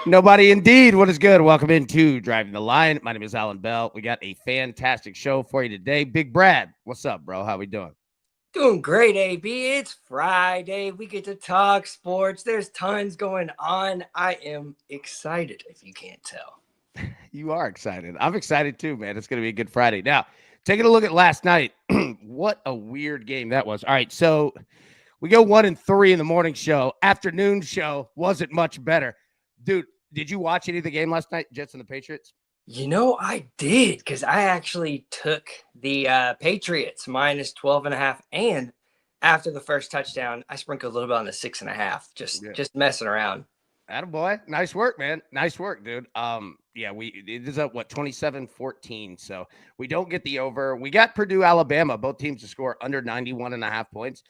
Nobody indeed. What is good? Welcome into Driving the Line. My name is Alan Bell. We got a fantastic show for you today. Big Brad, what's up, bro? How we doing? Doing great, AB. It's Friday. We get to talk sports. There's tons going on. I am excited, if you can't tell. You are excited. I'm excited too, man. It's going to be a good Friday. Now, taking a look at last night, what a weird game that was. All right, so we go 1-3 in the morning show. Afternoon show wasn't much better. Dude, did you watch any of the game last night, Jets and the Patriots? I did because I actually took the Patriots minus 12.5. And after the first touchdown, I sprinkled a little bit on the 6.5, just messing around. Attaboy. Nice work, man. Nice work, dude. Yeah, it is up 27-14. So we don't get the over. We got Purdue, Alabama, both teams to score under 91.5 points.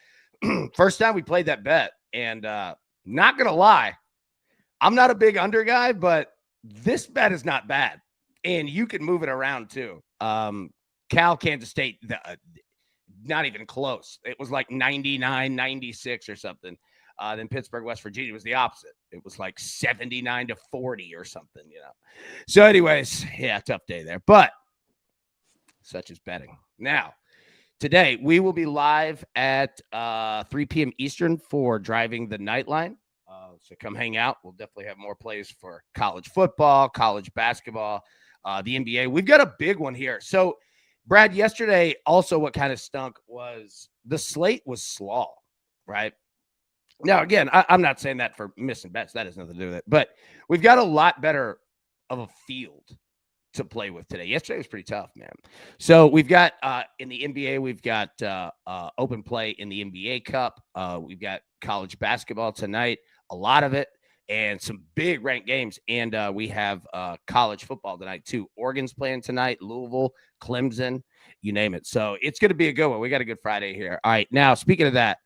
First time we played that bet. And not gonna lie, I'm not a big under guy, but this bet is not bad. And you can move it around too. Kansas State, not even close. It was like 99, 96 or something. Then Pittsburgh, West Virginia was the opposite. It was like 79-40 or something, So anyways, yeah, tough day there. But such is betting. Now, today we will be live at 3 p.m. Eastern for Driving the Nightline. So come hang out. We'll definitely have more plays for college football, college basketball, the NBA. We've got a big one here. So, Brad, yesterday also what kind of stunk was the slate was slaw, right? Now, again, I'm not saying that for missing bets. That has nothing to do with it. But we've got a lot better of a field to play with today. Yesterday was pretty tough, man. So we've got in the NBA, we've got open play in the NBA Cup. We've got college basketball tonight, a lot of it, and some big ranked games. And we have college football tonight, too. Oregon's playing tonight, Louisville, Clemson, you name it. So it's going to be a good one. We got a good Friday here. All right. Now, speaking of that,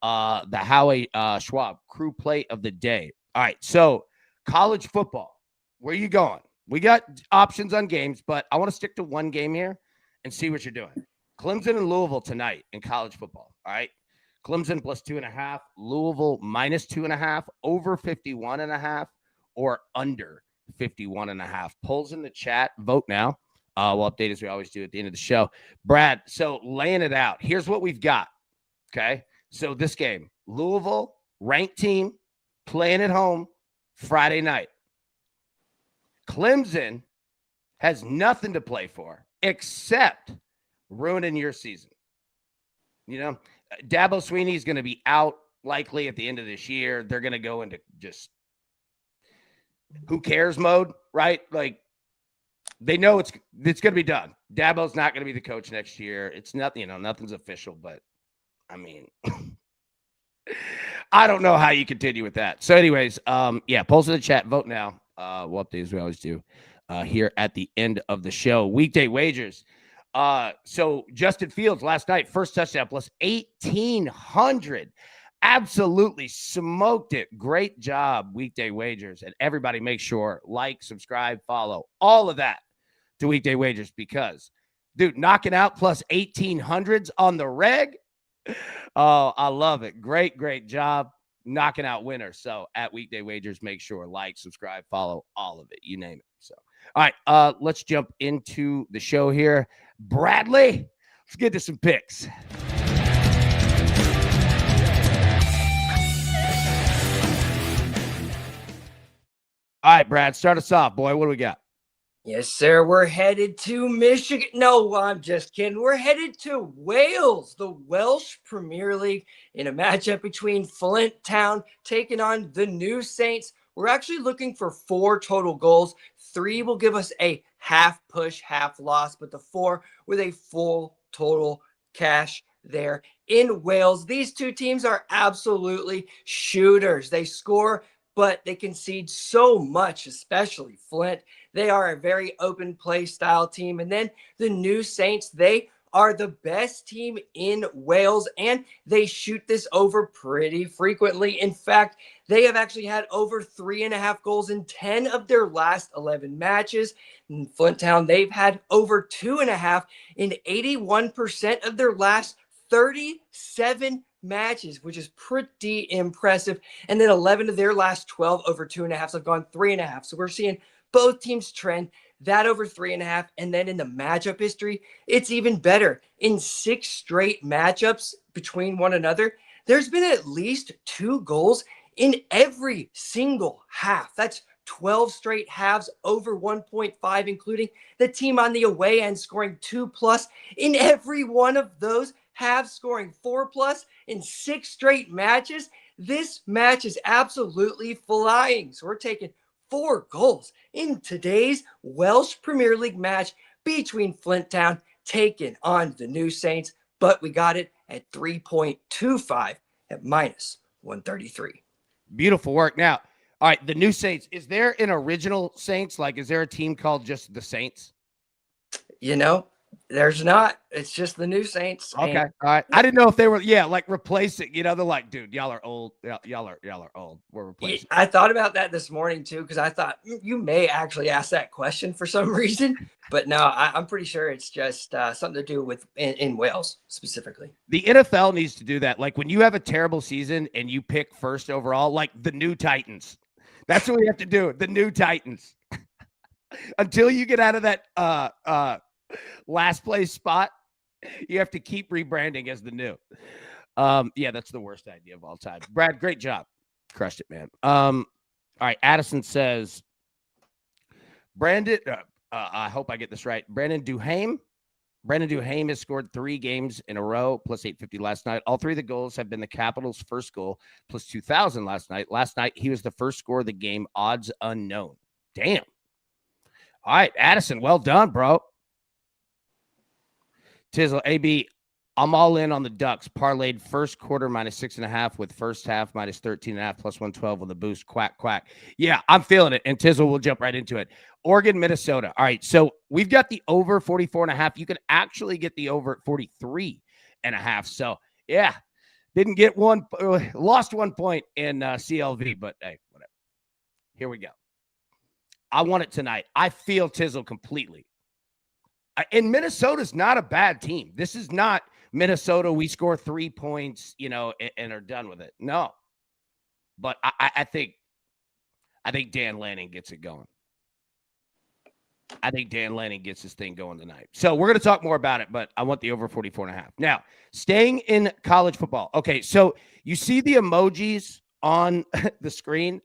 the Howie Schwab crew play of the day. All right. So college football, where are you going? We got options on games, but I want to stick to one game here and see what you're doing. Clemson and Louisville tonight in college football. All right. Clemson plus 2.5, Louisville minus 2.5, over 51.5, or under 51.5. Polls in the chat. Vote now. We'll update as we always do at the end of the show. Brad, so laying it out. Here's what we've got. Okay. So this game, Louisville, ranked team, playing at home Friday night. Clemson has nothing to play for except ruining your season. Dabo Swinney is going to be out likely at the end of this year. They're going to go into just who cares mode, right? Like they know it's going to be done. Dabo's not going to be the coach next year. It's nothing, nothing's official, but I mean, I don't know how you continue with that. So anyways, polls in the chat, vote now. We'll update as we always do here at the end of the show. Weekday wagers. So Justin Fields last night, first touchdown plus 1,800. Absolutely smoked it. Great job, Weekday Wagers. And everybody make sure, like, subscribe, follow, all of that to Weekday Wagers because, dude, knocking out plus 1,800s on the reg. Oh, I love it. Great job. Knocking out winners. So at Weekday Wagers, make sure, like, subscribe, follow, all of it. You name it. So, all right, let's jump into the show here. Bradley, let's get to some picks. All right, Brad, start us off, boy. What do we got? Yes, sir. We're headed to Michigan. No, I'm just kidding. We're headed to Wales, the Welsh Premier League, in a matchup between Flint Town taking on the New Saints. We're actually looking for 4 total goals. 3 will give us a half push, half loss, but the 4 with a full total cash there in Wales. These two teams are absolutely shooters. They score, but they concede so much, especially Flint. They are a very open play style team. And then the New Saints, they are the best team in Wales, and they shoot this over pretty frequently. In fact, they have actually had over 3.5 goals in 10 of their last 11 matches. In Flint Town, they've had over 2.5 in 81% of their last 37 matches, which is pretty impressive. And then 11 of their last 12 over 2.5 have gone 3.5. So we're seeing both teams trend that over 3.5. And then in the matchup history, it's even better. In 6 straight matchups between one another, there's been at least 2 goals in every single half. That's 12 straight halves over 1.5, including the team on the away end scoring 2+ in every one of those halves, scoring 4+ in 6 straight matches. This match is absolutely flying. So we're taking 4 goals in today's Welsh Premier League match between Flint Town taking on the New Saints, but we got it at 3.25 at -133. Beautiful work. Now, all right, the New Saints. Is there an original Saints? Like, is there a team called just the Saints? There's not. It's just the New Saints. Okay, all right. I didn't know if they were, like replacing. They're like, dude, y'all are old. Y'all are old. We're replacing. I thought about that this morning too, because I thought you may actually ask that question for some reason, but no, I'm pretty sure it's just something to do with in Wales specifically. The NFL needs to do that. Like when you have a terrible season and you pick first overall, like the new Titans. That's what we have to do. The new Titans. Until you get out of that last place spot, you have to keep rebranding as the new. Yeah, that's the worst idea of all time. Brad, great job. Crushed it, man. All right. Addison says, Brandon, I hope I get this right. Brandon Duhame has scored 3 games in a row, plus 850 last night. All 3 of the goals have been the Capitals' first goal, plus 2,000 last night. Last night, he was the first scorer of the game, odds unknown. Damn. All right, Addison, well done, bro. Tizzle, AB, I'm all in on the Ducks. Parlayed first quarter -6.5 with first half -13.5 plus 112 with a boost. Quack, quack. Yeah, I'm feeling it. And Tizzle will jump right into it. Oregon, Minnesota. All right, so we've got the over 44.5. You can actually get the over at 43.5. So, yeah, didn't get one, lost 1 point in CLV, but hey, whatever. Here we go. I want it tonight. I feel Tizzle completely. And Minnesota's not a bad team. This is not Minnesota. We score 3 points, and are done with it. No, but I think Dan Lanning gets it going. I think Dan Lanning gets this thing going tonight. So we're going to talk more about it, but I want the over 44.5. Now, staying in college football. Okay, so you see the emojis on the screen.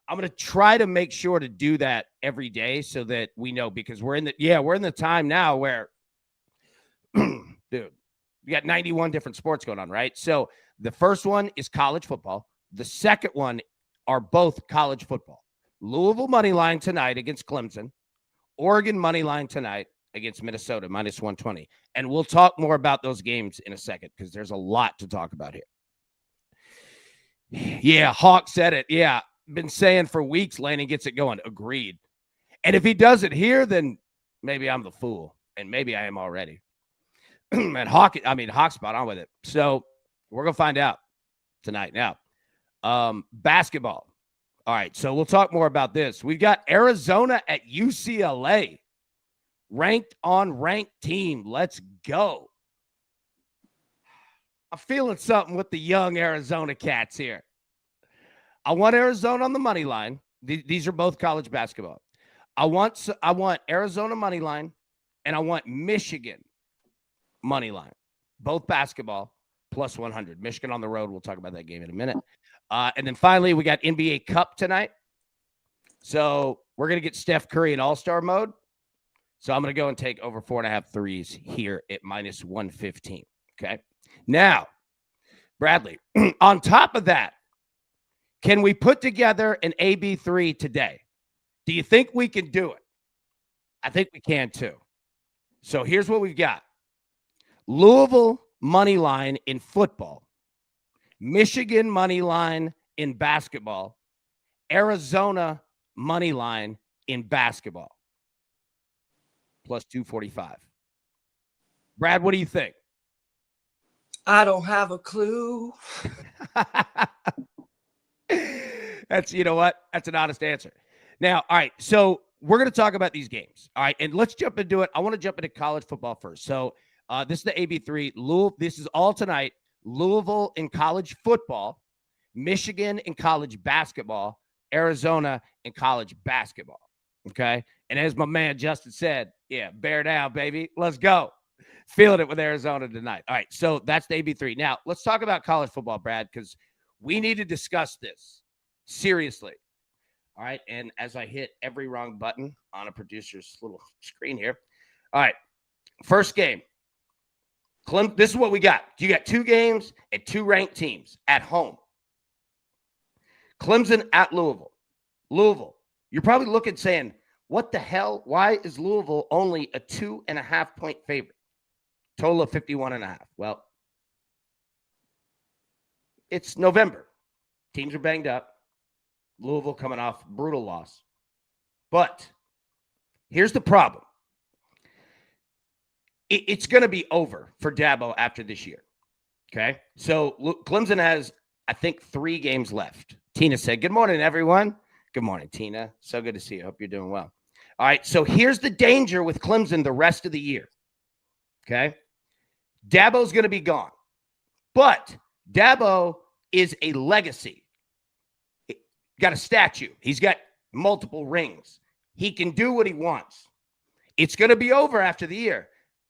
I'm going to try to make sure to do that every day so that we know, because we're in the time now where, dude, we got 91 different sports going on, right? So the first one is college football. The second one are both college football. Louisville money line tonight against Clemson. Oregon money line tonight against Minnesota, -120. And we'll talk more about those games in a second because there's a lot to talk about here. Yeah, Hawk said it. Yeah. Been saying for weeks, Lanning gets it going. Agreed. And if he does it here, then maybe I'm the fool, and maybe I am already. And Hawk's spot on with it. So we're gonna find out tonight. Now, basketball. All right, so we'll talk more about this. We've got Arizona at UCLA, ranked on ranked team. Let's go. I'm feeling something with the young Arizona Cats here. I want Arizona on the money line. These are both college basketball. I want Arizona money line, and I want Michigan money line. Both basketball, plus 100. Michigan on the road. We'll talk about that game in a minute. And then finally, we got NBA Cup tonight. So we're going to get Steph Curry in all-star mode. So I'm going to go and take over 4.5 threes here at -115. Okay. Now, Bradley, on top of that, can we put together an AB3 today? Do you think we can do it? I think we can too. So here's what we've got. Louisville money line in football. Michigan money line in basketball. Arizona money line in basketball. Plus 245. Brad, what do you think? I don't have a clue. That's, you know what? That's an honest answer. Now, all right, so we're going to talk about these games. All right, and let's jump into it. I want to jump into college football first. So this is the AB3. This is all tonight. Louisville in college football, Michigan in college basketball, Arizona in college basketball. Okay. And as my man Justin said, yeah, bear down, baby. Let's go. Feeling it with Arizona tonight. All right. So that's the AB3. Now, let's talk about college football, Brad, because we need to discuss this seriously. All right. And as I hit every wrong button on a producer's little screen here. All right. First game. This is what we got. You got 2 games and 2 ranked teams at home. Clemson at Louisville. Louisville. You're probably looking saying, what the hell? Why is Louisville only a 2.5 point favorite? Total of 51.5. Well, it's November. Teams are banged up. Louisville coming off brutal loss. But here's the problem. It's going to be over for Dabo after this year. Okay? So Clemson has, I think, 3 games left. Tina said, good morning, everyone. Good morning, Tina. So good to see you. Hope you're doing well. All right, so here's the danger with Clemson the rest of the year. Okay? Dabo's going to be gone. But Dabo is a legacy. He got a statue. He's got multiple rings. He can do what he wants. It's going to be over after the year.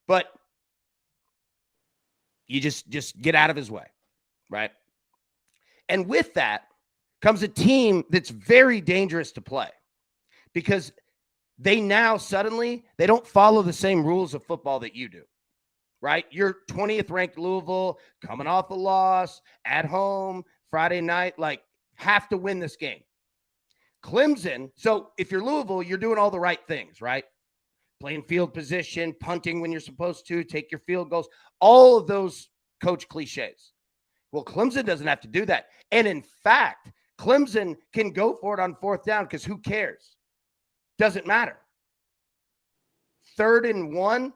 But you just get out of his way, right? And with that comes a team that's very dangerous to play because they now suddenly, they don't follow the same rules of football that you do, right? You're 20th ranked Louisville, coming off a loss, at home, Friday night, like have to win this game. Clemson, so if you're Louisville, you're doing all the right things, right? Playing field position, punting when you're supposed to, take your field goals, all of those coach cliches. Well, Clemson doesn't have to do that. And in fact, Clemson can go for it on 4th down because who cares? Doesn't matter. 3rd and 1,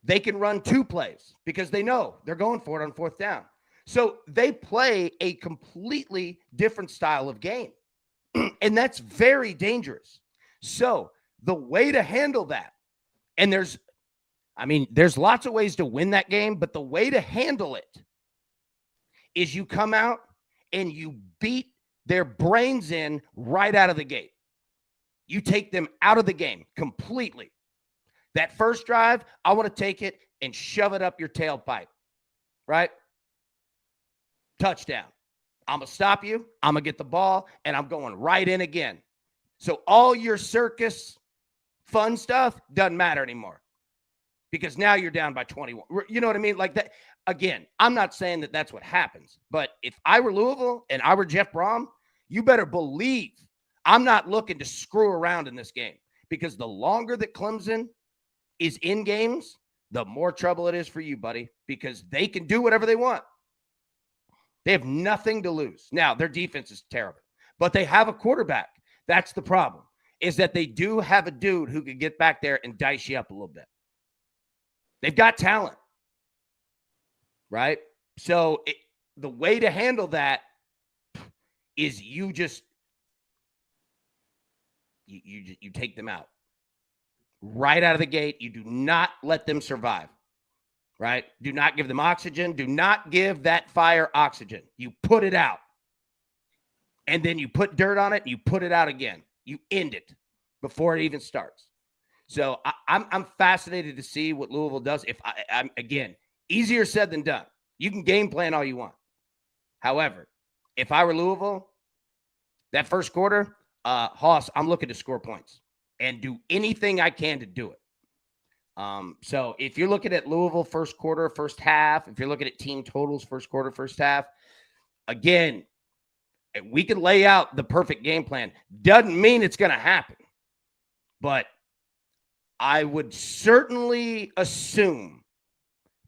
they can run 2 plays because they know they're going for it on 4th down. So they play a completely different style of game. And that's very dangerous. So the way to handle that, and there's lots of ways to win that game, but the way to handle it is you come out and you beat their brains in right out of the gate. You take them out of the game completely. That first drive, I want to take it and shove it up your tailpipe, right? Touchdown. I'm going to stop you. I'm going to get the ball, and I'm going right in again. So all your circus fun stuff doesn't matter anymore because now you're down by 21. You know what I mean? Like that. Again, I'm not saying that that's what happens, but if I were Louisville and I were Jeff Brom, you better believe I'm not looking to screw around in this game because the longer that Clemson is in games, the more trouble it is for you, buddy, because they can do whatever they want. They have nothing to lose. Now, their defense is terrible, but they have a quarterback. That's the problem, is that they do have a dude who can get back there and dice you up a little bit. They've got talent, right? So the way to handle that is you take them out. Right out of the gate, you do not let them survive. Right? Do not give them oxygen. Do not give that fire oxygen. You put it out. And then you put dirt on it and you put it out again. You end it before it even starts. So I'm fascinated to see what Louisville does. I'm again, easier said than done. You can game plan all you want. However, if I were Louisville, that first quarter, Hoss, I'm looking to score points and do anything I can to do it. So if you're looking at Louisville first quarter, first half, if you're looking at team totals, first quarter, first half, again, we can lay out the perfect game plan. Doesn't mean it's going to happen, but I would certainly assume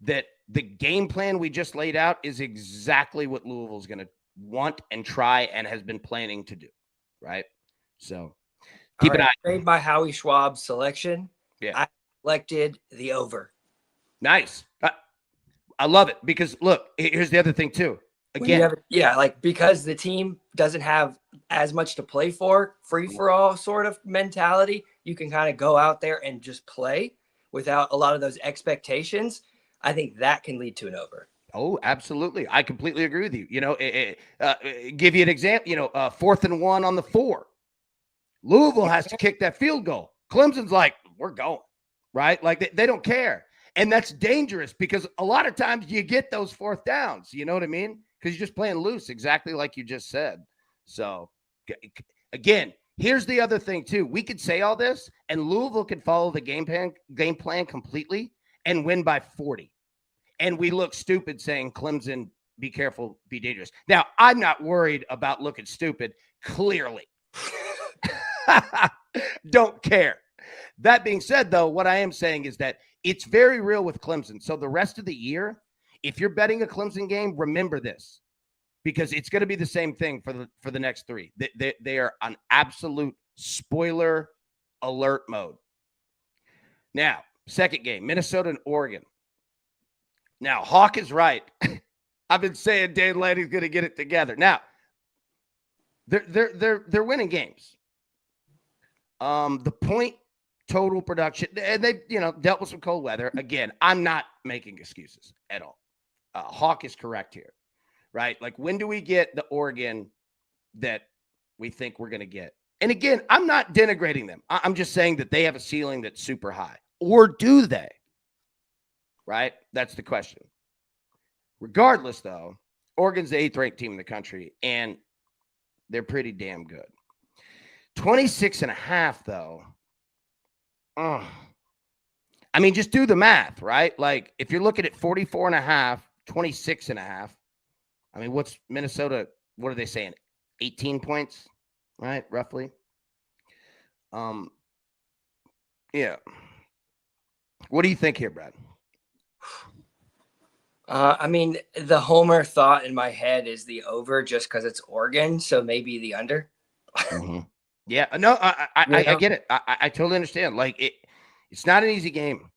that the game plan we just laid out is exactly what Louisville's going to want and try and has been planning to do. Right. So keep an eye. Made my Howie Schwab selection. Yeah. I selected the over. Nice. I love it because look, here's the other thing too. Again, because the team doesn't have as much to play for, free for all sort of mentality, you can kind of go out there and just play without a lot of those expectations. I think that can lead to an over. Oh, absolutely. I completely agree with you. Give you an example. 4th and 1 on the 4. Louisville has to kick that field goal. Clemson's like, we're going, right? Like they don't care. And that's dangerous because a lot of times you get those 4th downs. You know what I mean? Because you're just playing loose, exactly like you just said. So, again, here's the other thing, too. We could say all this, and Louisville could follow the game plan completely and win by 40. And we look stupid saying Clemson, be careful, be dangerous. Now, I'm not worried about looking stupid, clearly. Don't care. That being said, though, what I am saying is that it's very real with Clemson. So the rest of the year, if you're betting a Clemson game, remember this, because it's going to be the same thing for the next 3. They are on absolute spoiler alert mode. Now, second game, Minnesota and Oregon. Now, Hawk is right. I've been saying Dan Lanny's going to get it together. Now, they're winning games. The point total production, and they dealt with some cold weather. Again, I'm not making excuses at all. Hawk is correct here, right? Like, when do we get the Oregon that we think we're going to get? And again, I'm not denigrating them. I'm just saying that they have a ceiling that's super high. Or do they? Right? That's the question. Regardless, though, Oregon's the 8th ranked team in the country, and they're pretty damn good. 26.5, though. I mean, just do the math, right? Like, if you're looking at 44.5, 26.5, I mean, what's Minnesota? What are they saying? 18 points, right? Roughly. Yeah. What do you think here, Brad? I mean, the homer thought in my head is the over just because it's Oregon, so maybe the under. Mm-hmm. Yeah, no, I get it. I totally understand. Like, it's not an easy game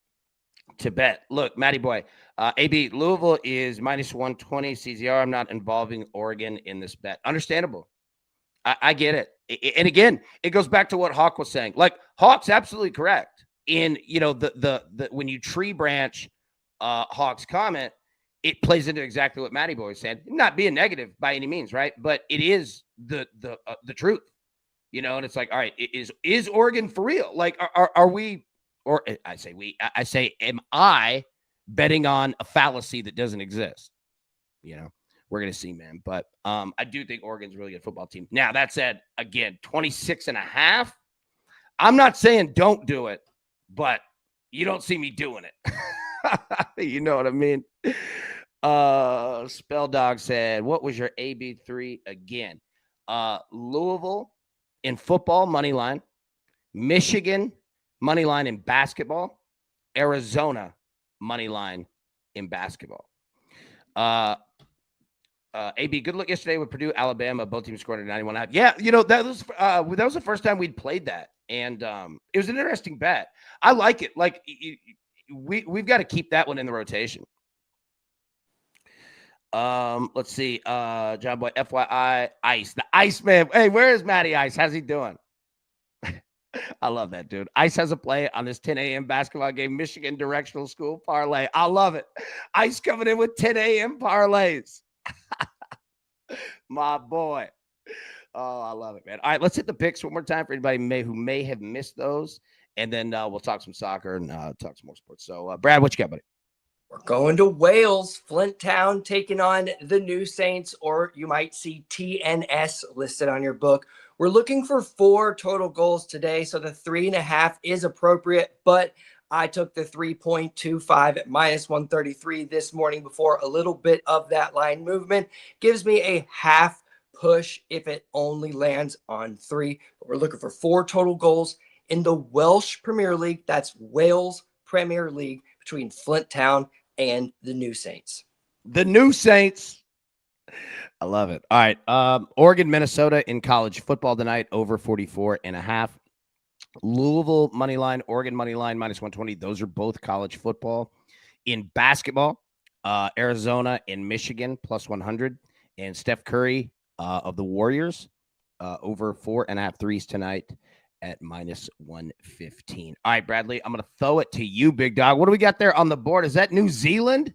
to bet. Look, Matty boy, AB, Louisville is minus 120 CZR. I'm not involving Oregon in this bet. Understandable. I get it. And again, it goes back to what Hawk was saying. Like, Hawk's absolutely correct in, the when you tree branch Hawk's comment, it plays into exactly what Matty boy said. Not being negative by any means, right? But it is the truth. And it's like, all right, is Oregon for real? Like, are we, or I say, am I betting on a fallacy that doesn't exist? We're going to see, man. But I do think Oregon's a really good football team. Now, that said, again, 26.5. I'm not saying don't do it, but you don't see me doing it. You know what I mean? Spell Dog said, what was your AB3 again? Louisville in football, money line. Michigan, money line in basketball. Arizona, money line in basketball. AB, good look yesterday with Purdue, Alabama. Both teams scored at 91. Yeah, that was the first time we'd played that, and it was an interesting bet. I like it. Like, we've got to keep that one in the rotation. Let's see. John Boy, FYI, Ice, the Ice Man. Hey, where is Matty Ice? How's he doing? I love that, dude. Ice has a play on this 10 a.m. basketball game, Michigan Directional School parlay. I love it. Ice coming in with 10 a.m. parlays. My boy. Oh, I love it, man. All right, let's hit the picks one more time for anybody who may have missed those, and then we'll talk some soccer and talk some more sports. So, Brad, what you got, buddy? We're going to Wales, Flint Town, taking on the New Saints, or you might see TNS listed on your book. We're looking for 4 total goals today, so the 3.5 is appropriate, but I took the 3.25 at minus 133 this morning before a little bit of that line movement. Gives me a half push if it only lands on 3. But we're looking for 4 total goals in the Welsh Premier League. That's Wales Premier League between Flint Town and the New Saints. The New Saints. I love it. All right. Oregon, Minnesota in college football tonight, over 44.5. Louisville money line, Oregon money line, minus 120. Those are both college football. In basketball, Arizona and Michigan, plus 100. And Steph Curry of the Warriors, over 4.5 threes tonight at minus 115. All right, Bradley, I'm going to throw it to you, big dog. What do we got there on the board? Is that New Zealand?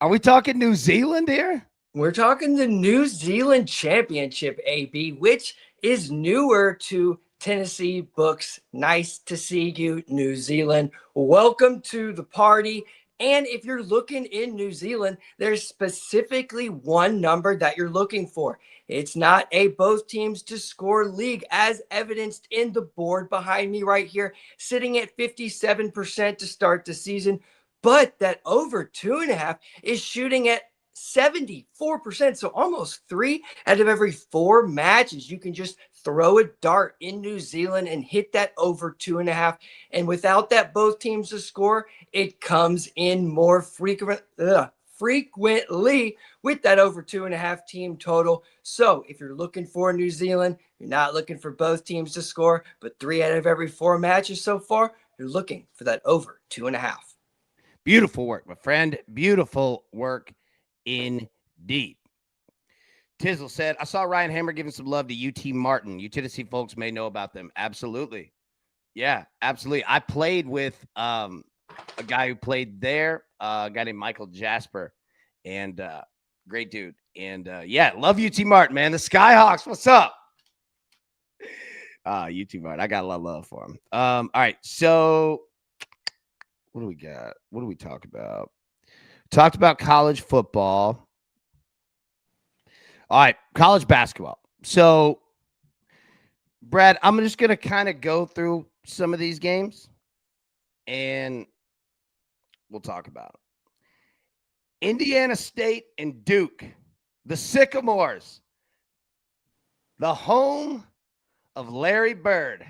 Are we talking New Zealand here? We're talking the New Zealand Championship, AB, which is newer to Tennessee books. Nice to see you, New Zealand. Welcome to the party. And if you're looking in New Zealand, there's specifically one number that you're looking for. It's not a both teams to score league, as evidenced in the board behind me right here, sitting at 57% to start the season. But that over 2.5 is shooting at 74%. So almost 3 out of every 4 matches, you can just throw a dart in New Zealand and hit that over 2.5. And without that both teams to score, it comes in more frequently with that over 2.5 team total. So if you're looking for New Zealand, you're not looking for both teams to score, but 3 out of every 4 matches so far, you're looking for that over 2.5. Beautiful work, my friend. Beautiful work indeed. Tizzle said, I saw Ryan Hammer giving some love to UT Martin. You Tennessee folks may know about them. Absolutely. Yeah, absolutely. I played with a guy who played there, a guy named Michael Jasper, and great dude. And yeah, love UT Martin, man. The Skyhawks, what's up? UT Martin, I got a lot of love for him. All right, so what do we got? What do we talk about? Talked about college football. All right, college basketball. So, Brad, I'm just going to kind of go through some of these games and we'll talk about them. Indiana State and Duke, the Sycamores, the home of Larry Bird,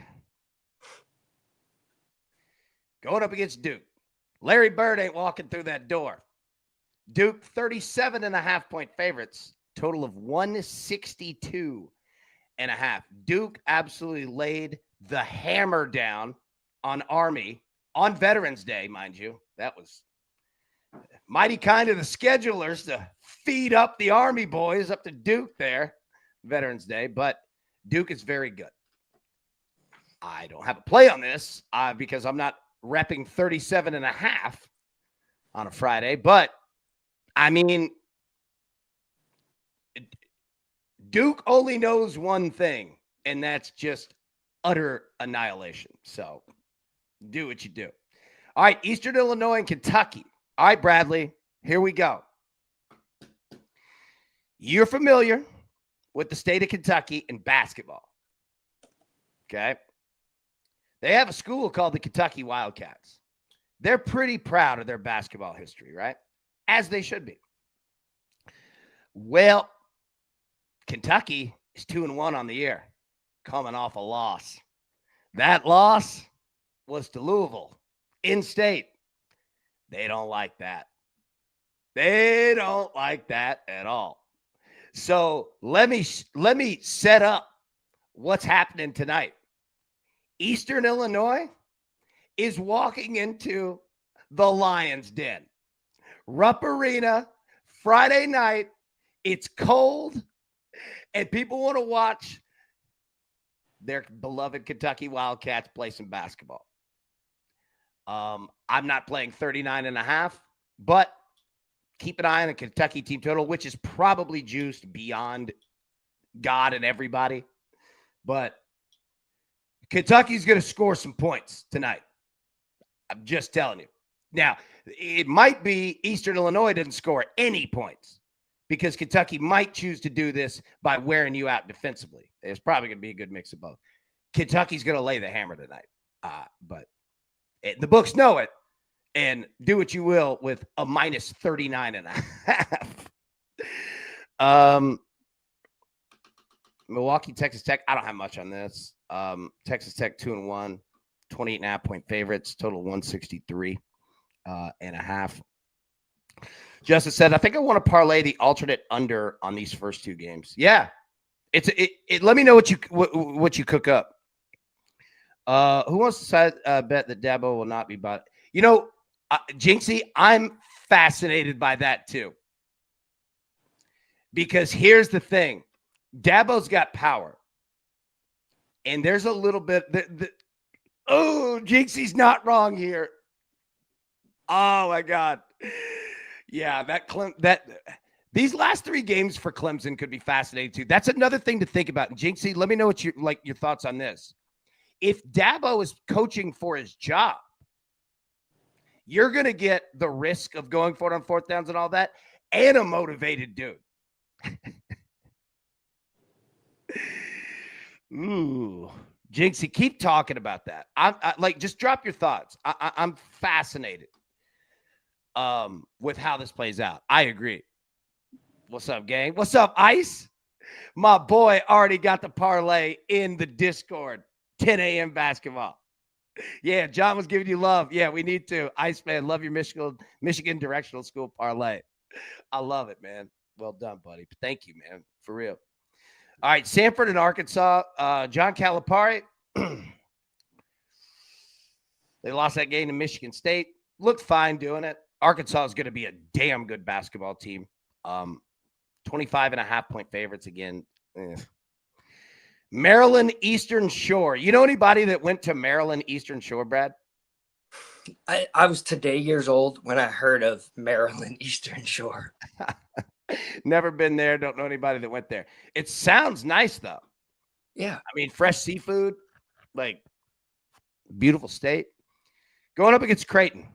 going up against Duke. Larry Bird ain't walking through that door. Duke, 37.5-point favorites, total of 162.5. Duke absolutely laid the hammer down on Army on Veterans Day, mind you. That was mighty kind of the schedulers to feed up the Army boys up to Duke there, Veterans Day. But Duke is very good. I don't have a play on this because I'm not repping 37.5 on a Friday. But, I mean, Duke only knows one thing, and that's just utter annihilation. So do what you do. All right, Eastern Illinois and Kentucky. All right, Bradley, here we go. You're familiar with the state of Kentucky in basketball. Okay? They have a school called the Kentucky Wildcats. They're pretty proud of their basketball history, right? As they should be. Well, Kentucky is 2-1 on the year, coming off a loss. That loss was to Louisville, in-state. They don't like that. They don't like that at all. So let me set up what's happening tonight. Eastern Illinois is walking into the Lions' Den. Rupp Arena, Friday night. It's cold, and people want to watch their beloved Kentucky Wildcats play some basketball. I'm not playing 39.5, but keep an eye on the Kentucky team total, which is probably juiced beyond God and everybody. But Kentucky's going to score some points tonight. I'm just telling you. Now, it might be Eastern Illinois doesn't score any points because Kentucky might choose to do this by wearing you out defensively. It's probably going to be a good mix of both. Kentucky's going to lay the hammer tonight. But the books know it, and do what you will with a minus 39.5. Milwaukee, Texas Tech. I don't have much on this. Texas Tech 2-1, 28.5-point favorites, total 163.5. Justin said, I think I want to parlay the alternate under on these first two games. Yeah. Let me know what you cook up. Who wants to bet that Dabo will not be bought? You know, Jinxie, I'm fascinated by that too. Because here's the thing. Dabo's got power. And there's a little bit Jinxie's not wrong here. Oh my God. Yeah, these last 3 games for Clemson could be fascinating too. That's another thing to think about. And Jinxie, let me know what your thoughts on this. If Dabo is coaching for his job, you're going to get the risk of going for it on 4th downs and all that, and a motivated dude. Ooh, Jinxie, keep talking about that. Just drop your thoughts. I'm fascinated with how this plays out. I agree. What's up, gang? What's up, Ice? My boy already got the parlay in the Discord. 10 a.m. basketball. Yeah, John was giving you love. Yeah, we need to. Iceman, love your Michigan directional school parlay. I love it, man. Well done, buddy. Thank you, man. For real. All right, Sanford and Arkansas. John Calipari. They lost that game to Michigan State. Looked fine doing it. Arkansas is going to be a damn good basketball team. 25.5-point favorites again. Maryland Eastern Shore. You know anybody that went to Maryland Eastern Shore, Brad? I was today years old when I heard of Maryland Eastern Shore. Never been there. Don't know anybody that went there. It sounds nice, though. Yeah. I mean, fresh seafood, like beautiful state. Going up against Creighton.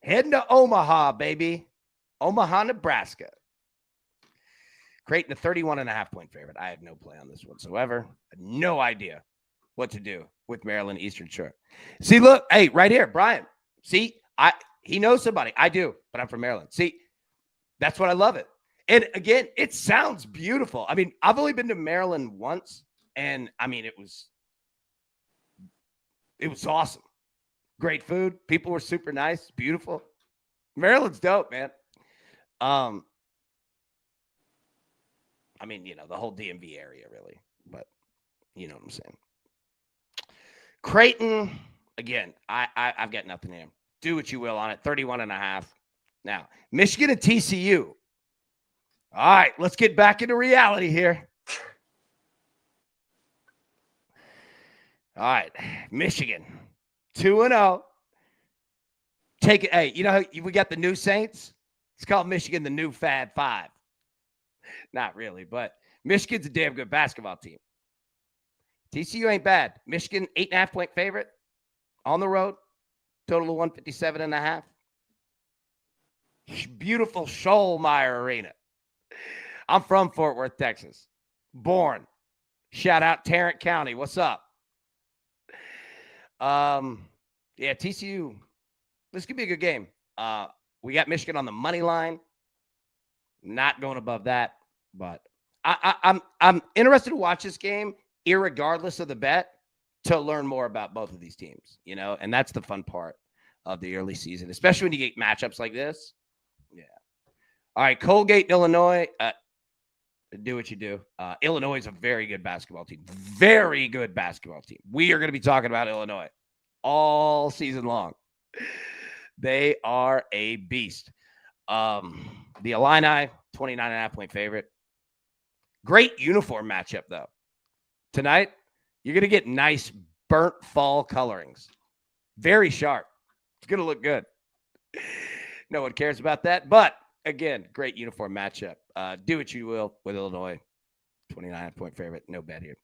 Heading to Omaha, baby. Omaha, Nebraska. Creighton, a 31.5-point favorite. I had no play on this whatsoever. I had no idea what to do with Maryland Eastern Shore. See, look, hey, right here, Brian. See, he knows somebody. I do, but I'm from Maryland. See, that's what I love it. And again, it sounds beautiful. I mean, I've only been to Maryland once, and I mean, it was awesome. Great food. People were super nice. Beautiful. Maryland's dope, man. I mean, the whole DMV area, really. But you know what I'm saying. Creighton, again, I've got nothing here. Do what you will on it. 31.5. Now, Michigan and TCU. All right, let's get back into reality here. All right, Michigan, 2-0. Take it. Hey, you know how we got the new Saints? It's called Michigan the new Fad 5. Not really, but Michigan's a damn good basketball team. TCU ain't bad. Michigan, 8.5-point favorite on the road. Total of 157.5. Beautiful Schollmeyer Arena. I'm from Fort Worth, Texas. Born. Shout out Tarrant County. What's up? Yeah, TCU. This could be a good game. We got Michigan on the money line. Not going above that, but I'm interested to watch this game, irregardless of the bet, to learn more about both of these teams. And that's the fun part of the early season, especially when you get matchups like this. Yeah. All right, Colgate, Illinois. Do what you do. Illinois is a very good basketball team. Very good basketball team. We are going to be talking about Illinois all season long. They are a beast. The Illini, 29.5-point favorite. Great uniform matchup, though. Tonight, you're going to get nice burnt fall colorings. Very sharp. It's going to look good. No one cares about that, but again, great uniform matchup. Do what you will with Illinois. 29-point favorite. No bet here.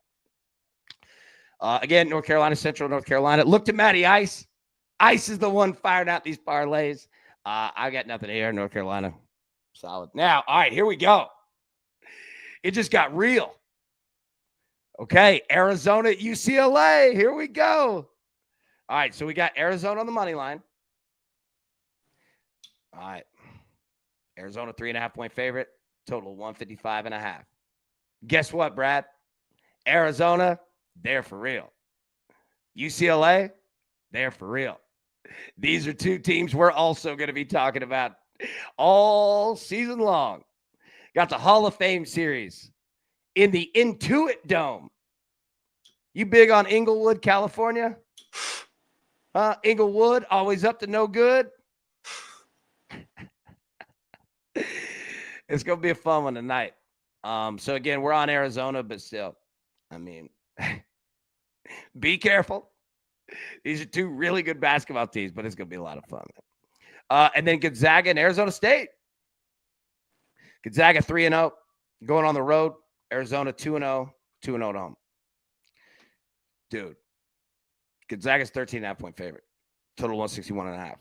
Again, North Carolina, Central North Carolina. Look to Matty Ice. Ice is the one firing out these parlays. I got nothing here. North Carolina. Solid. Now, all right, here we go. It just got real. Okay, Arizona at UCLA. Here we go. All right, so we got Arizona on the money line. All right. Arizona, 3.5-point favorite. Total 155.5. Guess what, Brad? Arizona, they're for real. UCLA, they're for real. These are two teams we're also going to be talking about all season long. Got the Hall of Fame series in the Intuit Dome. You big on Inglewood, California? Inglewood, always up to no good. It's going to be a fun one tonight. So, again, we're on Arizona, but still, I mean, be careful. These are two really good basketball teams, but it's going to be a lot of fun. And then Gonzaga and Arizona State. Gonzaga 3-0, going on the road. Arizona 2-0, 2-0 at home. Dude, Gonzaga's 13.5-point favorite. Total 161.5.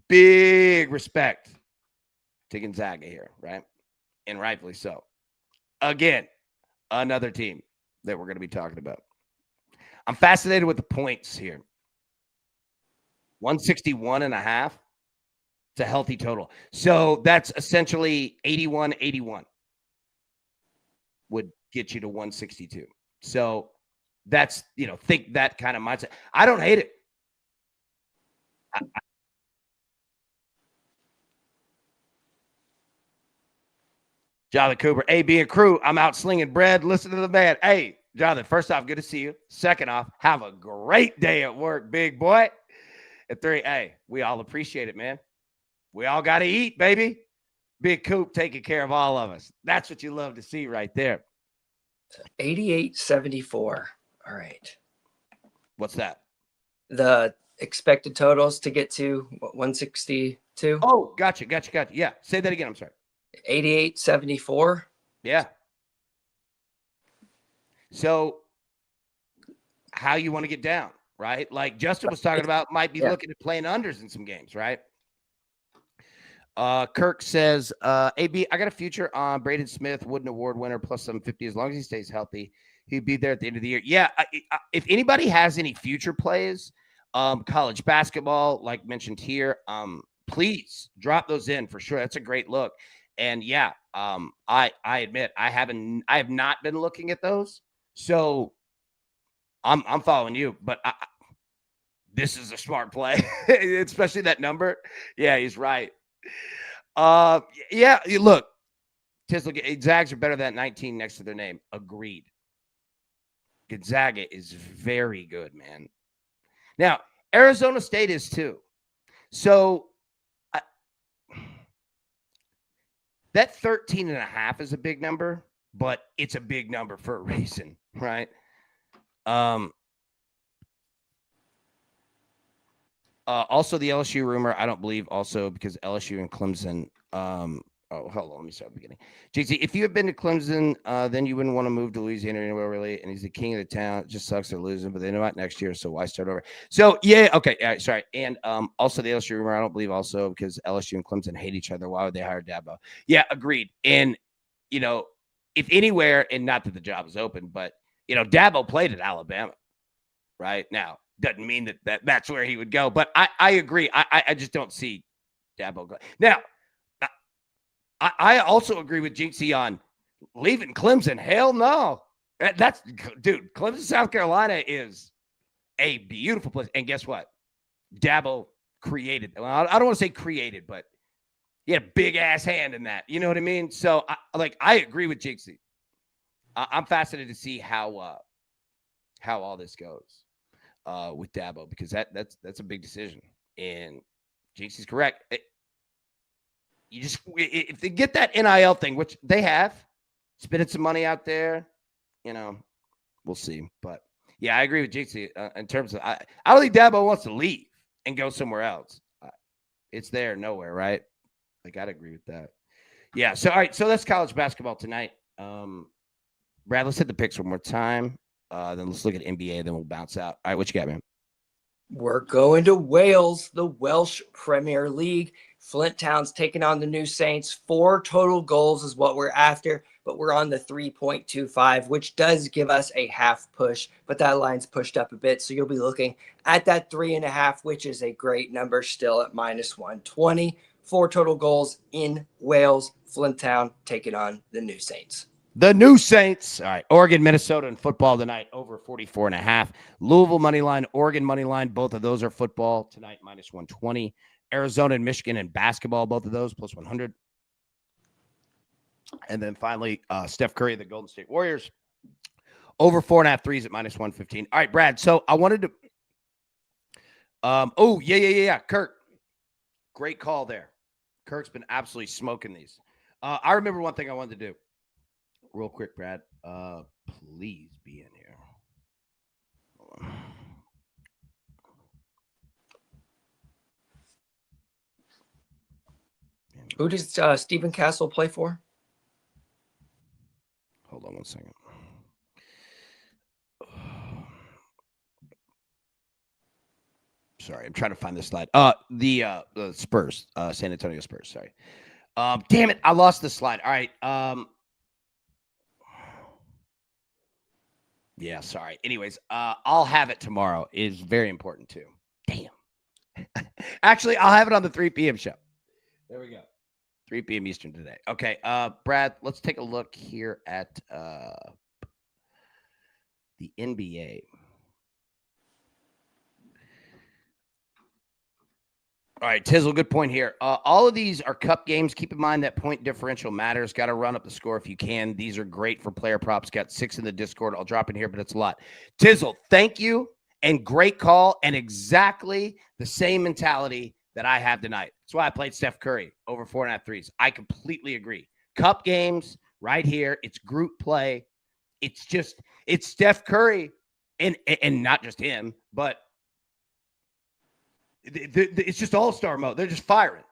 Big respect to Gonzaga here, right? And rightfully so. Again, another team that we're going to be talking about. I'm fascinated with the points here. 161.5. It's a healthy total. So that's essentially 81-81 would get you to 162. So that's, think that kind of mindset. I don't hate it. Jonathan Cooper, AB and crew, I'm out slinging bread. Listen to the man. Hey, Jonathan, first off, good to see you. Second off, have a great day at work, big boy. At 3, hey, we all appreciate it, man. We all got to eat, baby. Big Coop taking care of all of us. That's what you love to see right there. 88-74. All right. What's that? The expected totals to get to 162. Oh, gotcha. Yeah, say that again. I'm sorry. 88-74. Yeah. So how you want to get down, right? Like Justin was talking about, might be looking at playing unders in some games, right? Kirk says, AB, I got a future on Braden Smith, Wooden Award winner, plus 750. As long as he stays healthy, he'd be there at the end of the year. Yeah, if anybody has any future plays, college basketball, like mentioned here, please drop those in for sure. That's a great look. And yeah, I admit I have not been looking at those. So I'm following you, but this is a smart play, especially that number. Yeah, he's right. Yeah, look, Tisla, Zags are better than 19 next to their name. Agreed. Gonzaga is very good, man. Now, Arizona State is too. So that 13.5 is a big number, but it's a big number for a reason, right? Also, the LSU rumor, I don't believe also because LSU and Clemson. Hold on, let me start at the beginning. JC, if you had been to Clemson, then you wouldn't want to move to Louisiana anywhere really. And he's the king of the town. It just sucks they're losing, but they know it next year, so why start over? So yeah, okay, sorry. And also the LSU rumor, I don't believe also because LSU and Clemson hate each other. Why would they hire Dabo? Yeah, agreed. And if anywhere, and not that the job is open, but Dabo played at Alabama, right now. Doesn't mean that's where he would go, but I agree. I just don't see Dabo go. Now, I also agree with Jinxie on leaving Clemson. Hell no. Dude, Clemson, South Carolina is a beautiful place. And guess what? Dabo created. Well, I don't want to say created, but he had a big ass hand in that. You know what I mean? So, I agree with Jinxie. I'm fascinated to see how all this goes. With Dabo, because that's a big decision, and Jinxie's correct. If they get that NIL thing, which they have, spending some money out there, we'll see. But yeah, I agree with Jinxie in terms of I don't think Dabo wants to leave and go somewhere else. It's there nowhere, right? I gotta agree with that. Yeah. So all right, so that's college basketball tonight. Brad, let's hit the picks one more time. Then let's look at NBA. Then we'll bounce out. All right, what you got, man? We're going to Wales, the Welsh Premier League. Flint Town's taking on the New Saints. 4 total goals is what we're after, but we're on the 3.25, which does give us a half push, but that line's pushed up a bit. So you'll be looking at that 3.5, which is a great number still at minus 120. 4 total goals in Wales. Flint Town taking on the New Saints. The New Saints. All right. Oregon, Minnesota, and football tonight over 44.5. Louisville money line, Oregon money line. Both of those are football tonight, minus 120. Arizona and Michigan and basketball, both of those plus 100. And then finally, Steph Curry, the Golden State Warriors, over 4.5 threes at minus 115. All right, Brad. So I wanted to. Yeah. Kirk, great call there. Kirk's been absolutely smoking these. I remember one thing I wanted to do. Real quick, Brad. Please be in here. Hold on. Who does Stephen Castle play for? 1 second. Sorry, I'm trying to find this slide. The Spurs, San Antonio Spurs. Sorry. Damn it, I lost the slide. All right. Yeah, sorry. Anyways, I'll have it tomorrow. It's very important too. Damn. Actually, I'll have it on the 3 p.m. show. There we go. 3 p.m. Eastern today. Okay, Brad, let's take a look here at the NBA. All right, Tizzle, good point here. All of these are cup games. Keep in mind that point differential matters. Got to run up the score if you can. These are great for player props. Got 6 in the Discord. I'll drop in here, but it's a lot. Tizzle, thank you, and great call, and exactly the same mentality that I have tonight. That's why I played Steph Curry over 4.5 threes. I completely agree. Cup games right here. It's group play. It's Steph Curry, and not just him, but it's just all-star mode. They're just firing,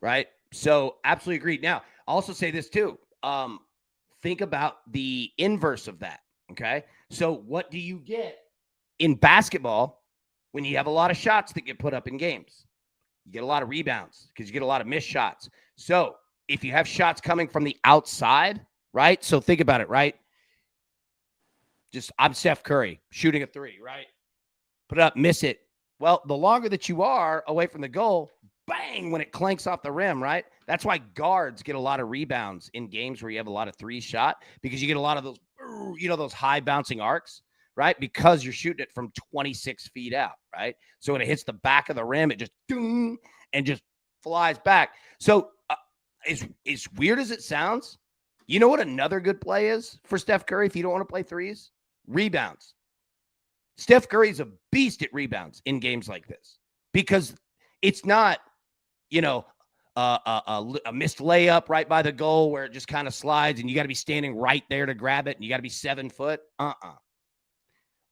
right? So absolutely agreed. Now, I'll also say this too. Think about the inverse of that, okay? So what do you get in basketball when you have a lot of shots that get put up in games? You get a lot of rebounds because you get a lot of missed shots. So if you have shots coming from the outside, right? So think about it, right? I'm Steph Curry shooting a 3, right? Put it up, miss it. Well, the longer that you are away from the goal, bang, when it clanks off the rim, right? That's why guards get a lot of rebounds in games where you have a lot of 3 shot, because you get a lot of those, those high bouncing arcs, right? Because you're shooting it from 26 feet out, right? So when it hits the back of the rim, it just doom and just flies back. So as weird as it sounds, you know what another good play is for Steph Curry if you don't want to play threes? Rebounds. Steph Curry's a beast at rebounds in games like this because it's not, a missed layup right by the goal where it just kind of slides and you got to be standing right there to grab it and you got to be 7 foot.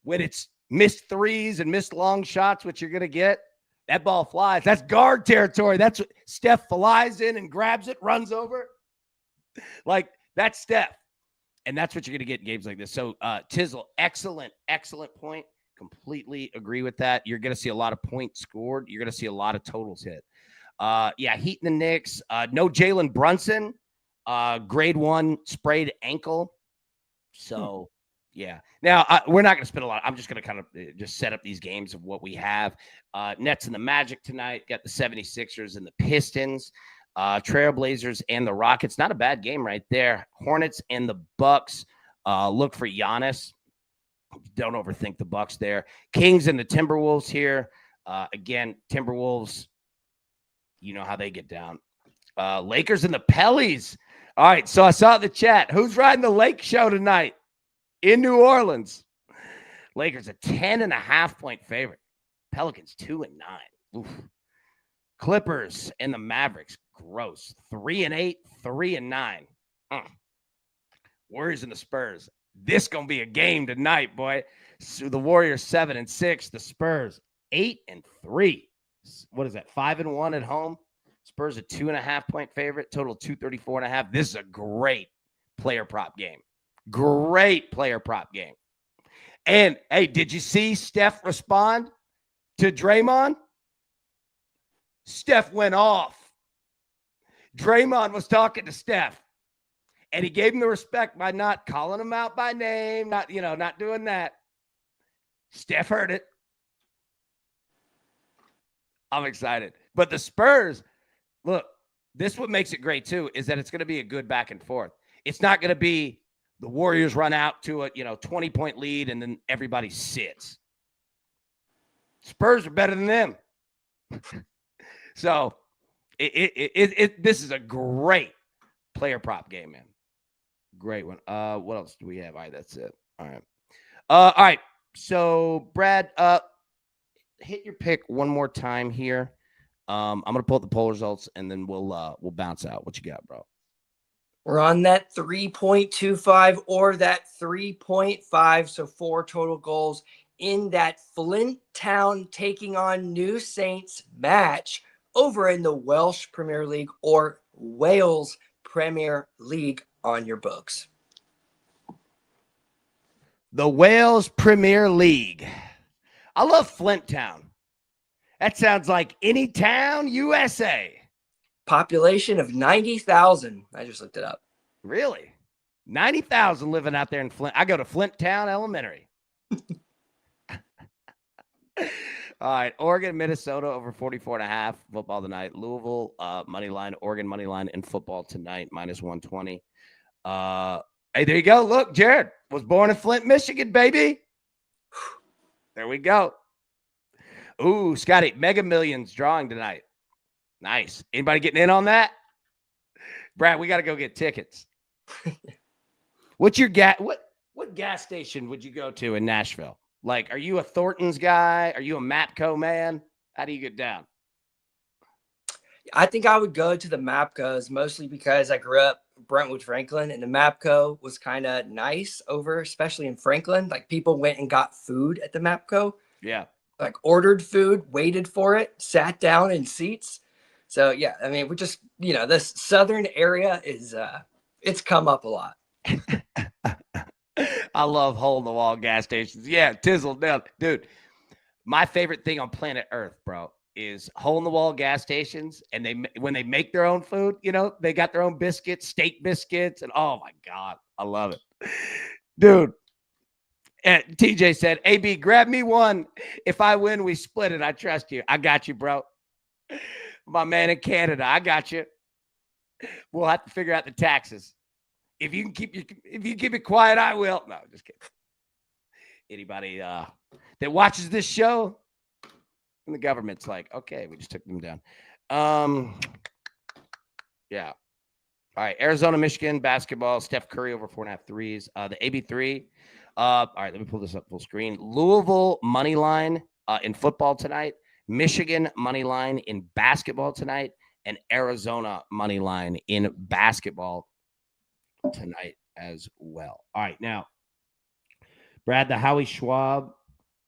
When it's missed threes and missed long shots, which you're going to get, that ball flies. That's guard territory. That's what Steph flies in and grabs it, runs over. Like, that's Steph. And that's what you're going to get in games like this. So, Tizzle, excellent point. Completely agree with that. You're going to see a lot of points scored. You're going to see a lot of totals hit. Heat and the Knicks. No Jalen Brunson. Grade 1 sprayed ankle. So, yeah. Now, we're not going to spend a lot. I'm just going to kind of just set up these games of what we have. Nets and the Magic tonight. Got the 76ers and the Pistons. Trailblazers and the Rockets. Not a bad game right there. Hornets and the Bucks. Look for Giannis. Don't overthink the Bucks there. Kings and the Timberwolves here. Again, Timberwolves, you know how they get down. Lakers and the Pellies. All right, so I saw the chat. Who's riding the Lake Show tonight in New Orleans? Lakers a 10.5-point favorite. Pelicans 2-9. Oof. Clippers and the Mavericks. Gross. 3-8, 3-9. Warriors and the Spurs. This gonna be a game tonight, boy. So the Warriors 7-6. The Spurs 8-3. What is that? 5-1 at home. Spurs a 2.5-point favorite. Total 234.5. This is a great player prop game. Great player prop game. And hey, did you see Steph respond to Draymond? Steph went off. Draymond was talking to Steph. And he gave him the respect by not calling him out by name, not doing that. Steph heard it. I'm excited. But the Spurs, look, this what makes it great too, is that it's going to be a good back and forth. It's not going to be the Warriors run out to a 20-point lead and then everybody sits. Spurs are better than them. So this is a great player prop game, man. Great one. What else do we have? All right, that's it. All right. All right. So, Brad, hit your pick one more time here. I'm gonna pull up the poll results and then we'll bounce out. What you got, bro? We're on that 3.25 or that 3.5, so 4 total goals in that Flint Town taking on New Saints match over in the Welsh Premier League or Wales Premier League on your books. The Wales Premier League. I love Flint Town. That sounds like any town, USA. Population of 90,000. I just looked it up. Really? 90,000 living out there in Flint. I go to Flint Town Elementary. All right, Oregon, Minnesota over 44.5. Football tonight. Louisville, money line. Oregon, money line in football tonight, -120. Hey, there you go. Look, Jared was born in Flint, Michigan, baby. There we go. Ooh, Scotty, Mega Millions drawing tonight. Nice. Anybody getting in on that? Brad, we got to go get tickets. What's your what gas station would you go to in Nashville? Like, are you a Thornton's guy? Are you a Mapco man? How do you get down? I think I would go to the Mapcos mostly because I grew up Brentwood, Franklin, and the Mapco was kind of nice over, especially in Franklin. Like, people went and got food at the Mapco. Yeah. Like, ordered food, waited for it, sat down in seats. So, yeah, I mean, we're just, this southern area is, it's come up a lot. I love hole-in-the-wall gas stations. Yeah, tizzle down. Dude, my favorite thing on planet Earth, bro, is hole-in-the-wall gas stations. And when they make their own food, they got their own biscuits, steak biscuits. And, oh, my God, I love it. Dude, and TJ said, AB, grab me one. If I win, we split it. I trust you. I got you, bro. My man in Canada, I got you. We'll have to figure out the taxes. If you keep it quiet, I will. No, just kidding. Anybody that watches this show, and the government's like, okay, we just took them down. Yeah. All right, Arizona, Michigan, basketball. Steph Curry over 4.5 threes. The AB3. All right, let me pull this up full screen. Louisville money line in football tonight. Michigan money line in basketball tonight. And Arizona money line in basketball tonight as well. All right, now, Brad, the Howie Schwab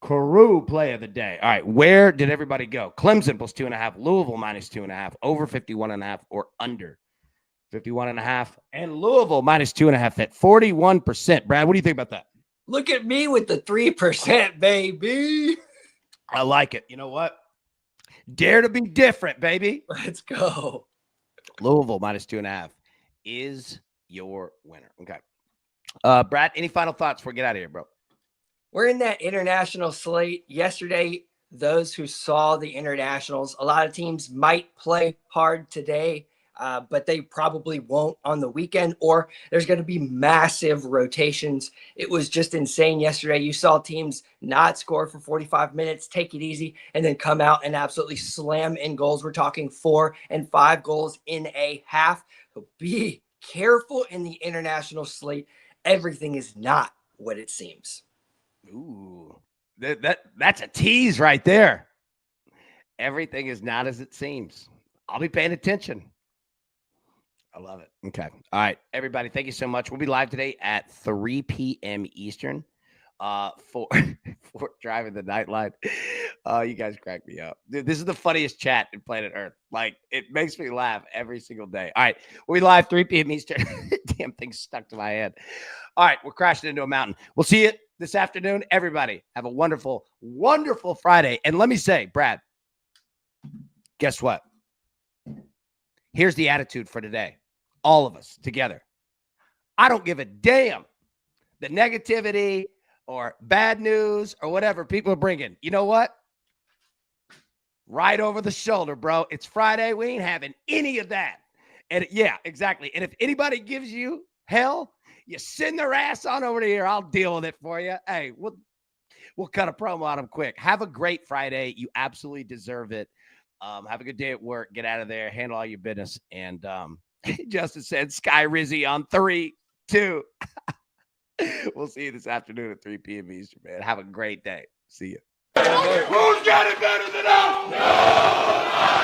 Carew play of the day. All right, where did everybody go? Clemson +2.5, Louisville -2.5, over 51.5 or under 51.5, and Louisville -2.5 at 41%. Brad, what do you think about that? Look at me with the 3%, baby. I like it. You know what? Dare to be different, baby. Let's go. Louisville -2.5 is your winner. Okay. Brad, any final thoughts before we get out of here, bro? We're in that international slate. Yesterday, those who saw the internationals, a lot of teams might play hard today, but they probably won't on the weekend, or there's going to be massive rotations. It was just insane yesterday. You saw teams not score for 45 minutes, take it easy, and then come out and absolutely slam in goals. We're talking 4 and 5 goals in a half. So be careful in the international slate. Everything is not what it seems. Ooh, that's a tease right there. Everything is not as it seems. I'll be paying attention. I love it. Okay. All right, everybody, thank you so much. We'll be live today at 3 p.m. Eastern for Driving the Nightline. You guys crack me up. Dude, this is the funniest chat in planet Earth. Like, it makes me laugh every single day. All right, we'll be live 3 p.m. Eastern. Damn thing's stuck to my head. All right, we're crashing into a mountain. We'll see you this afternoon. Everybody, have a wonderful, wonderful Friday. And let me say, Brad, guess what? Here's the attitude for today. All of us together. I don't give a damn the negativity or bad news or whatever people are bringing. You know what? Right over the shoulder, bro. It's Friday. We ain't having any of that. And yeah, exactly. And if anybody gives you hell, you send their ass on over to here. I'll deal with it for you. Hey, we'll cut a promo on them quick. Have a great Friday. You absolutely deserve it. Have a good day at work. Get out of there. Handle all your business. And Justin said, Sky Rizzy on 3, 2. We'll see you this afternoon at 3 p.m. Eastern, man. Have a great day. See you. Who's got it better than us? No!